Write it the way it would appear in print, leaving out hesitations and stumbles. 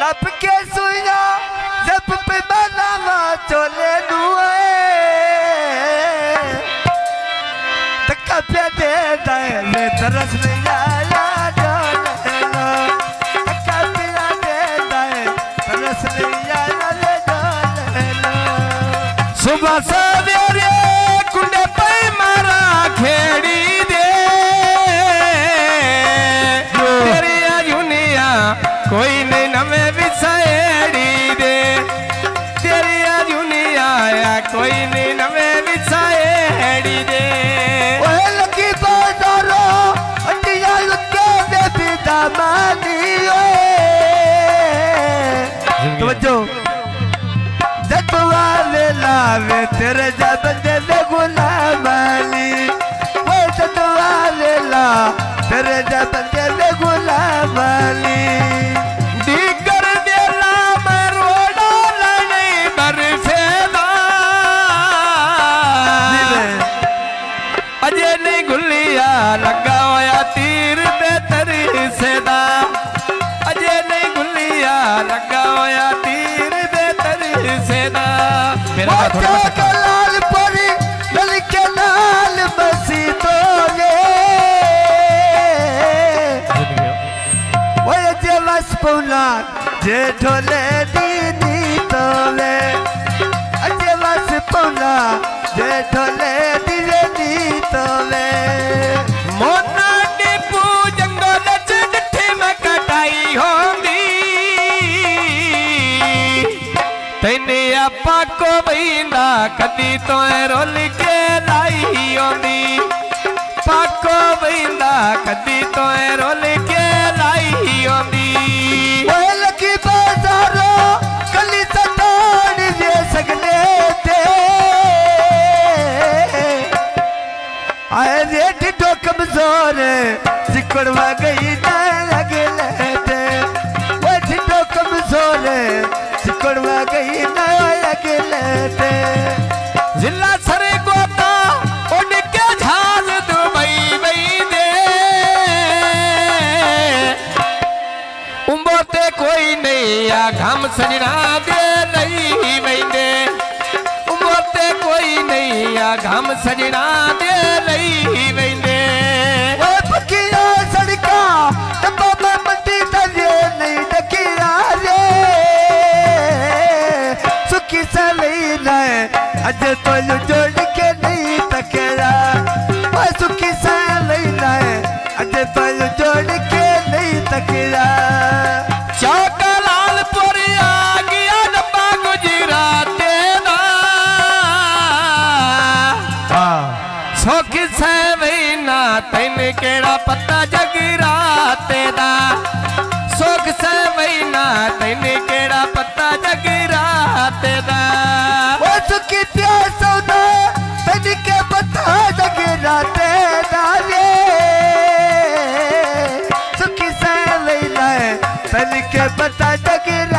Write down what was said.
नप के सुइया जब पे बनावा चोले दुए तक्का पे दे दाए में तरस नहीं आया चोले लो तक्का पे दे दाए तरस नहीं आया चोले लो सुबह सवेरे कुंडे पे मारा खेड़ी दे तेरी दुनिया कोई नहीं नवे विसाएड़ी दे तेरी दुनिया कोई नहीं नवे विसाएड़ी दे ओए लगी बाजारो अटिया लगे दे बिदा मानी ओए तवज्जो जतवा ले लावे तेरे जा बंदे दे गुलाम अली ओए जतवा ले ला तेरे जा बंदे दे गुलाम अली लगा होया तीर दे तरी सेदा अजे नहीं गुलिया लगा होया तीर दे तरी सेदा मेरा थोड़ा लाल परी लल के लाल बसी तोले ओए जे वस पौला जे ढोले दीदी तोले अजे वस पौला जे ढोले दीदी तोले मोना डिपू जंगल च डिठे में कटाई होंदी तेने आपा को बहिंदा कदी तो रोल के लाई होंदी पाको बहिंदा कदी तो रोल के लाई होंदी ओए लगी बाजारो कली सतान दे सगले थे आए रेट तो कमजोर सिकड़वा गई ना लगले थे वो ठिठो कमजोर सिकड़वा गई ना लगले थे जिला सरे गोता उड़ के झाल दुबई बई दे उम्बोते कोई नहीं या घम सजना दे नहीं बई उम्बोते कोई नहीं या घम सजना दे नहीं बई वो पकिया सड़का डब्बा में मट्टी तले नहीं डकिया रे सुखी सलई लाए अज तो जोड़ के नहीं तकरा वो सुखी सलई लाए अज तो जोड़ के नहीं तकरा चौका लालपुर आ गया डब्बा गुजरात दा सोख से महीना तैन केड़ा पता जगरात दा सोख से महीना तैन केड़ा पता जगरात दा वो सुखी प्यार सौदा तन के पता जगरात दा सुखी सलई लाए तन के पता जगरात